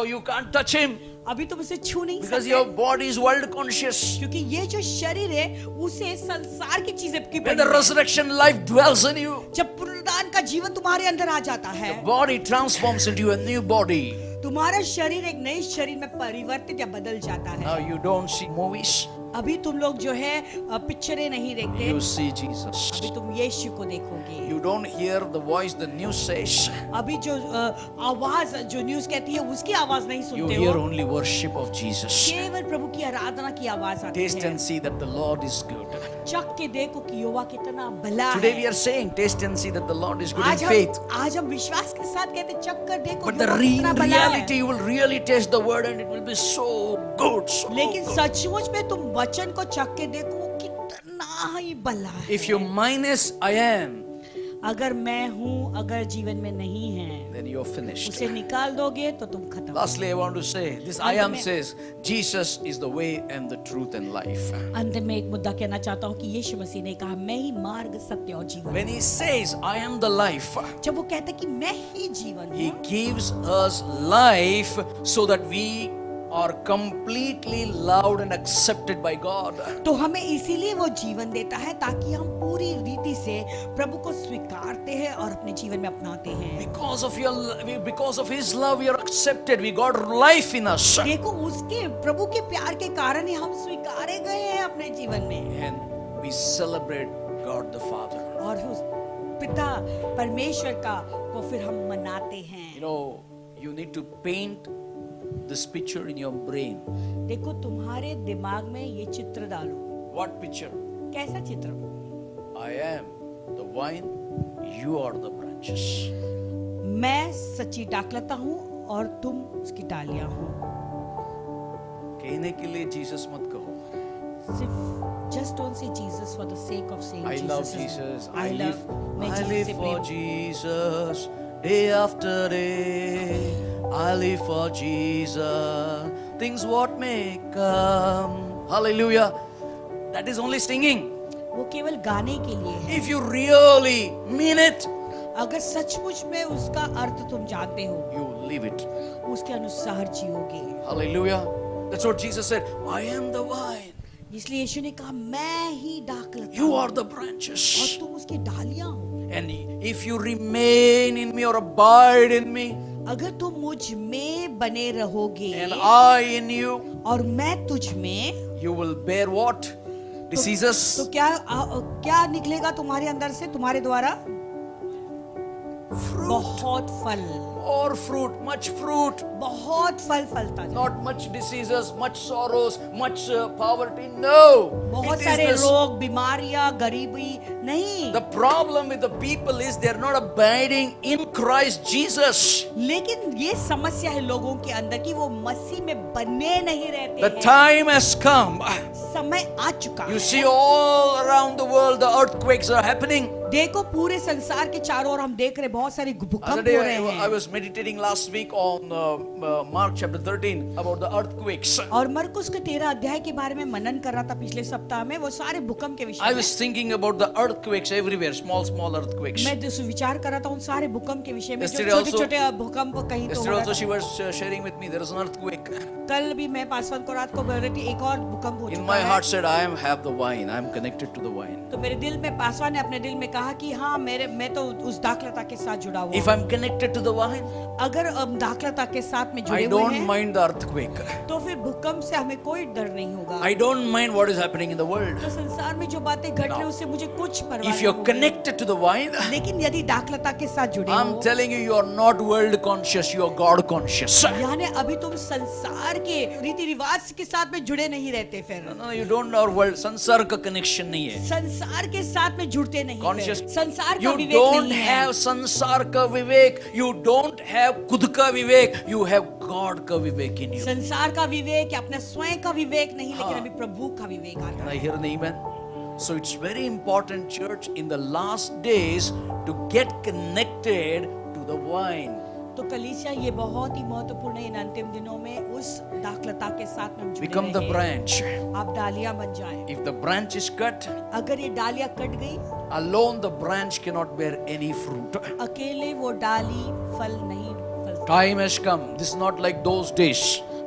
now you can't touch him अभी तुम उसे छू नहीं because सकते your body is world conscious. क्योंकि ये जो शरीर है उसे संसार की चीजें की When पड़ी the है। resurrection life dwells in you, जब पुनरुत्थान का जीवन तुम्हारे अंदर आ जाता है, body transforms into a new body. तुम्हारा शरीर एक नए शरीर में परिवर्तित या बदल जाता है। Now you don't see movies, अभी तुम लोग जो है पिक्चरें नहीं देखते, you see Jesus. अभी तुम यीशु को देखोगे। You don't hear the voice the news says, अभी जो आवाज जो न्यूज़ कहती है उसकी आवाज नहीं you सुनते hear हो, only worship of Jesus. केवल प्रभु की आराधना की आवाज आती Taste है। and see that the Lord is good. चख के देखो कि यहोवा कितना भला Today we है। are saying, taste and see that the Lord is good in आज faith. हम विश्वास के साथ कहते चख कर देखो But the यहोवा कितना भला reality, है। you will really taste the word and it will be so good. So लेकिन good. सचमुच में तुम वचन को चख के देखो वो कितना ही भला है। If you minus I am, अगर मैं हूँ अगर जीवन में नहीं है, then you're finished. उसे निकाल दोगे तो तुम खत्म। Lastly, I want to say, this I am says, Jesus is the way and the truth and life. अंत में एक मुद्दा कहना चाहता हूँ कि यीशु मसीह ने कहा मैं ही मार्ग सत्य और जीवन When हूँ। he says, I am the life, जब वो कहता है कि मैं ही जीवन he हूँ, gives us life so that we are completely loved and accepted by God. तो हमें इसीलिए वो जीवन देता है ताकि हम पूरी रीति से प्रभु को स्वीकारते हैं और अपने जीवन में अपनाते हैं। Because of his love, we are accepted. We got life in us. देखो उसके प्रभु के प्यार के कारण ही हम स्वीकारे गए हैं अपने जीवन में, And we celebrate God the Father. और उस पिता परमेश्वर का को फिर हम मनाते हैं। You know, you need to paint this picture in your brain. देखो तुम्हारे दिमाग में ये चित्र डालो। What picture? कैसा चित्र? I am the vine, you are the branches. मैं सच्ची डाकलता हूँ और तुम उसकी डालियां हो। कहने के लिए जीसस मत कहो. सिर्फ just don't say Jesus for the sake of saying I Jesus. love Jesus. I live मैं I Jesus live से for Prem. Jesus day after day. I live for Jesus. Things what may come. Hallelujah. That is only singing. वो केवल गाने के लिए है। If you really mean it, अगर सचमुच में उसका अर्थ तुम जानते हो, you live it. उसके अनुसार जियोगे। Hallelujah. That's what Jesus said. I am the vine. इसलिए यीशु ने कहा मैं ही डाकलता You हूँ are the branches. और तुम उसकी डालियां हो। And if you remain in me or abide in me, अगर तुम मुझ में बने रहोगे and I in you, और मैं तुझ में, you will bear what? Diseases. तो क्या निकलेगा तुम्हारे अंदर से, तुम्हारे द्वारा? Fruit. बहुत फल, Or fruit. Much fruit. बहुत फल फलता जाए। Not much diseases, much sorrows, much poverty. No. बहुत It is सारे this- रोग, बीमारियां, गरीबी नहीं। The problem with the people is they are not abiding in Christ Jesus. लेकिन ये समस्या है लोगों के अंदर कि वो मसीह में बने नहीं रहते The हैं। time has come. समय आ चुका You है। see all around the world the earthquakes are happening. देखो पूरे संसार के चारों ओर हम देख रहे बहुत सारे Other भूकंप day हो रहे I हैं। was meditating last week on Mark chapter 13 about the earthquakes. और मरकुस के 13 अध्याय के बारे में मनन कर रहा था पिछले सप्ताह में, वो सारे भूकंप के I विषय में। was thinking about the earthquakes everywhere, small earthquakes. मैं विचार कर रहा था उन सारे भूकंप के विषय में जो Yesterday छोटे also- छोटे भूकंप कहीं तो हो Yesterday रहा also था। she was sharing with me there is an earthquake. कल भी मैं पासवान को रात को बोल रही थी एक और भूकंप हो In चुका my है। heart said I am have the wine. I am connected to the wine. तो मेरे दिल में पासवान ने अपने दिल में कहा कि हाँ मैं तो उस दाखलता के साथ जुड़ा हुआ If हूँ। I'm connected to the wine, अगर हम दाखलता के साथ में जुड़े I हुए don't हैं mind the earthquake. तो फिर भूकंप से हमें कोई डर नहीं होगा। I don't mind what is happening in the world. तो संसार में जो बातें घट रही हैं उससे मुझे कुछ परवाह If नहीं you're होगी। connected to the wine, लेकिन यदि दाखलता के साथ जुड़े I'm हो, telling you, you are not world conscious, you are God conscious. यानी अभी तुम संसार के रीति रिवाज के साथ में जुड़े नहीं रहते फिर No, you don't know world. संसार का connection नहीं है. संसार के साथ में जुड़ते नहीं Conscious. फिर। संसार का You विवेक don't नहीं है। have संसार का विवेक. You don't have खुद का विवेक. You have God का विवेक in you. संसार का विवेक या अपने स्वयं का विवेक नहीं, लेकिन हाँ। अभी प्रभु का विवेक आता Can है। I hear an amen? So it's very important, church, in the last days to get connected to the vine. तो कलीसिया ये बहुत ही महत्वपूर्ण है इन अंतिम दिनों में उस दाखलता के साथ में हम जुड़े Become the रहें। branch. आप डालियां बन जाएं। If the branch is cut, अगर ये डालियां कट गई, alone the branch cannot bear any fruit. अकेले वो डाली फल नहीं फलती Time has come. This is not like those days.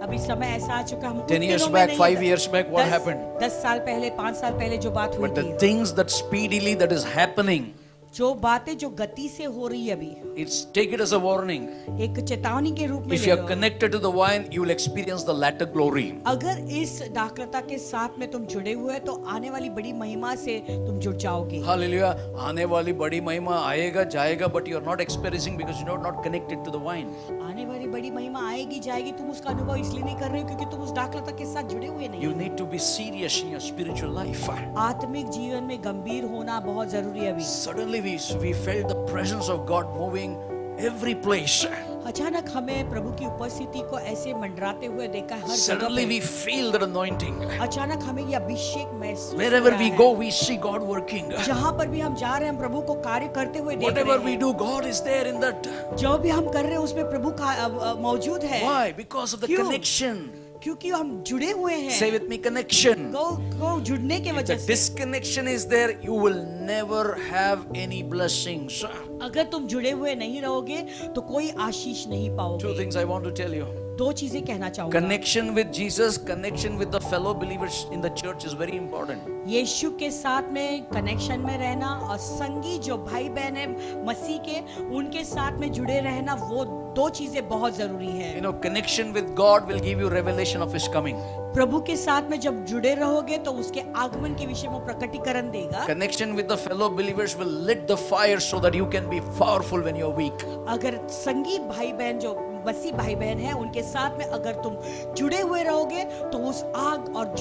अभी समय ऐसा आ चुका, हम उन 10 years दिनों में back, नहीं 5 है। years back, what 10 happened? 10 साल पहले, 5 साल पहले जो बात हुई But the थी, things that speedily that is happening, जो बातें जो गति से हो रही है अभी, take it as a warning. एक चेतावनी के रूप में If ले you are low. connected to the vine, you will experience the latter glory. अगर इस दाखलता के साथ में तुम जुड़े हुए हैं, तो आने वाली बड़ी महिमा से तुम जुड़ जाओगे। Hallelujah. आने वाली बड़ी महिमा आएगा जाएगा, but you are not experiencing because you are not connected to the vine. आने वाली बड़ी महिमा आएगी जाएगी, तुम उसका अनुभव इसलिए नहीं कर रहे हो क्योंकि तुम उस दाखलता के साथ जुड़े हुए नहीं You हो। need to be serious in your spiritual life. आत्मिक जीवन में गंभीर होना बहुत जरूरी है अभी। Suddenly we felt the presence of God moving every place. अचानक हमें प्रभु की उपस्थिति को ऐसे मंडराते हुए देखा हर जगह Suddenly पे। we feel that anointing. अचानक हमें ये अभिषेक महसूस हो Wherever रहा we है। go, we see God working. जहाँ पर भी हम जा रहे हैं, हम प्रभु को कार्य करते हुए देख Whatever रहे we हैं। do, God is there in that. जो भी हम कर रहे हैं उसमें प्रभु का मौजूद है। Why? Because of the क्यों? connection. क्योंकि हम जुड़े हुए हैं। Say with me, connection. को जुड़ने के If वजह the से। disconnection is there, you will never have any blessings. अगर तुम जुड़े हुए नहीं रहोगे तो कोई आशीष नहीं Two पाओगे। things I want to tell you. दो चीजें कहना चाहूंगा। Connection with Jesus, connection with the fellow believers in the church is very important. यीशु के साथ में कनेक्शन में रहना और संगी जो भाई बहन है मसीह के, उनके साथ में जुड़े रहना, वो दो चीजें बहुत जरूरी है। You know, connection with God will give you revelation of His coming. प्रभु के साथ में जब जुड़े रहोगे तो उसके आगमन के विषय में प्रकटीकरण देगा। Connection with the fellow believers will lit the fire so that you can be powerful when you're weak. अगर संगी भाई बहन जो मसीह भाई बहन है, उनके साथ में अगर तुम जुड़े हुए रहोगे तो उस आग और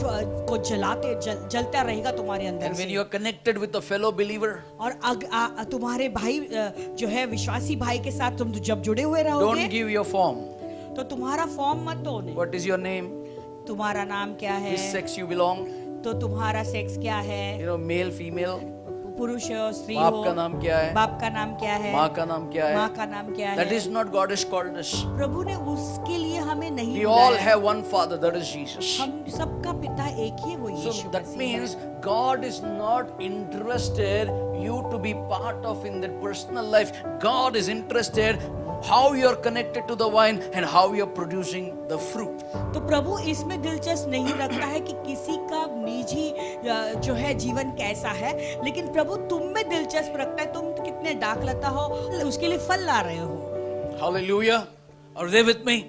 को जलता रहेगा तुम्हारे अंदर And when से। you are connected with the fellow believer, और तुम्हारे भाई जो है विश्वासी भाई के साथ तुम जब जुड़े हुए रहोगे, don't give your form. तो तुम्हारा फॉर्म मत दो उन्हें। What is your name? तुम्हारा नाम क्या है, Which sex you belong? तो तुम्हारा सेक्स क्या है, You know, male, female. पुरुष हो स्त्री बाप हो, का नाम क्या है? बाप का नाम क्या है, माँ का नाम क्या माँ है? का नाम क्या That है। is not God has called us. प्रभु ने उसके लिए हमें नहीं We all बुलाया। have one Father, that is Jesus. हम सबका पिता एक ही है, वो So Yeshu that Masih means है। God is not interested you to be part of in that personal life. God is interested how you are connected to the vine and how you are producing the fruit. तो प्रभु इसमें दिलचस्प नहीं रखता है कि किसी का निजी जो है जीवन कैसा है, लेकिन प्रभु तुम में दिलचस्प रखता है, तुम कितने दाखलता हो, उसके लिए फल ला रहे हो। Hallelujah. Are they with me?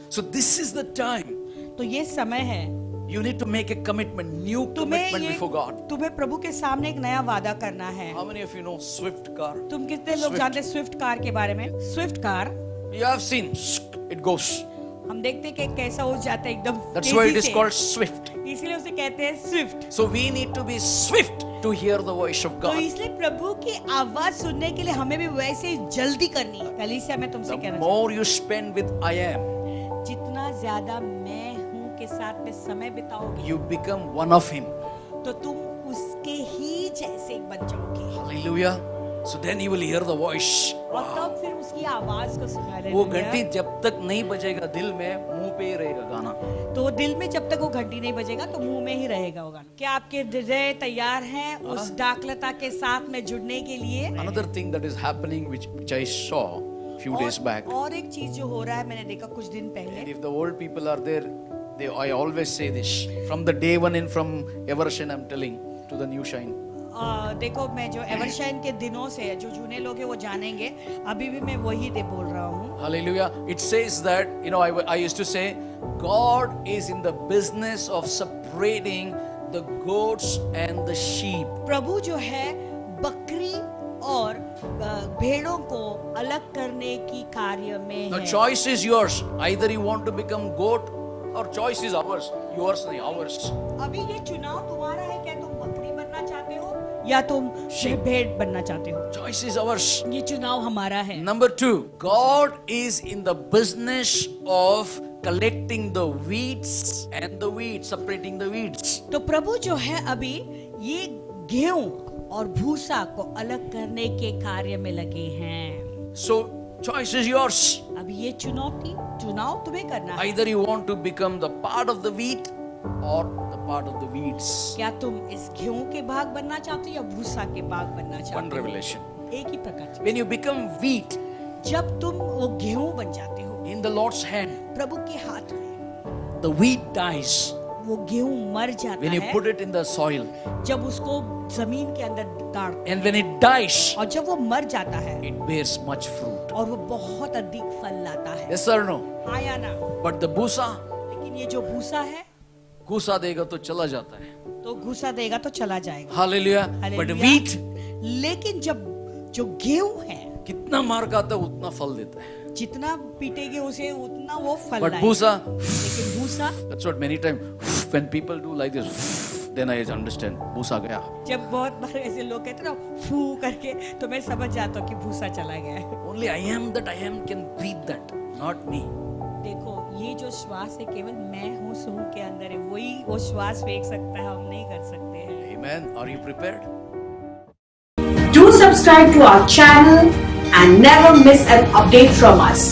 So this is the time तो ये समय है you need to make a commitment, new commitment before God. तुम्हें प्रभु के सामने एक नया वादा करना है। How many of you know Swift car? तुम कितने लोग Swift. जानते हैं स्विफ्ट कार के बारे में? Swift car You have seen it goes. हम देखते हैं कि कैसा हो जाता है एकदम That's तेजी why it is से। called Swift. इसलिए उसे कहते हैं Swift. So we need to be swift to hear the voice of तो God. इसलिए प्रभु की आवाज सुनने के लिए हमें भी वैसे ही जल्दी करनी है। कलीसिया में तुमसे The कहना more you spend with I am, चाहूं, जितना ज्यादा मैं हूँ के साथ में समय बिताओगे, you become one of Him. तो तुम उसके ही जैसे बन जाओगे। Hallelujah. So then you will hear the voice. और तब फिर उसकी आवाज को सुना वो लेना। घंटी जब तक नहीं बजेगा दिल में, मुंह पे ही रहेगा गाना. तो दिल में जब तक वो घंटी नहीं बजेगा तो मुंह में ही रहेगा वो गाना। क्या आपके हृदय तैयार हैं उस दाखलता के साथ में जुड़ने के लिए? Another thing that is happening which I saw few days back. और एक चीज जो हो रहा है, मैंने देखा कुछ दिन And पहले, if the old people are there, I always say this from the day one and from Evershine I'm telling to the new shine. देखो मैं जो एवरशाइन के दिनों से जो जूने लोग हैं वो जानेंगे, अभी भी मैं वही बोल रहा हूँ। Hallelujah. It says that, you know, I used to say, God is in the business of separating the goats and the sheep. प्रभु जो है बकरी और भेड़ों को अलग करने की कार्य में The है। choice is yours. Either you want to become goat or choice is ours. Yours नहीं, ours. अभी ये चुनाव तुम्हारा है, क्या तुम बकरी बनना चाहते हो या तुम भेड़ बनना चाहते हो? Choice is ours. ये चुनाव हमारा है। Number 2, God is in the business of collecting the weeds and the weeds, separating the weeds. तो प्रभु जो है अभी ये गेहूं और भूसा को अलग करने के कार्य में लगे हैं। So choice is yours. अभी ये चुनाव तुम्हें करना है। Either you want to become the part of the wheat or the part of the weeds. क्या तुम इस गेहूं के भाग बनना चाहते हो या भूसा के भाग बनना One चाहते हो? revelation. एक ही प्रकार से। When you become wheat, जब तुम वो गेहूं बन जाते हो in the Lord's hand, प्रभु के हाथ में, the wheat dies वो गेहूं मर जाता when you है put it in the soil. जब उसको जमीन के अंदर गाड़, And when it dies, और जब वो मर जाता है it bears much fruit. और वो बहुत अधिक फल लाता है। Yes or no? हाँ या ना? But the busa, लेकिन ये जो भूसा है घूसा देगा तो चला जाता है. तो घुसा देगा तो चला जाएगा। Hallelujah. But hallelujah. wheat, लेकिन जब जो गेहूं है कितना मार खाता है उतना फल देता है. जितना पीटेंगे उसे उतना वो फल But लाएगा। busa, लेकिन भूसा, that's what many times when people do like this, then I understand. Busa गया. जब बहुत बार ऐसे लोग कहते हैं ना फू करके, तो मैं समझ जाता हूँ कि भूसा चला गया है। Only I am that I am can breathe that, not me. देखो ये जो श्वास है केवल मैं हूँ सूह के अंदर है, वही वो श्वास फेंक सकता है, हम नहीं कर सकते हैं। Amen. Are you prepared? Do subscribe to our channel and never miss an update from us.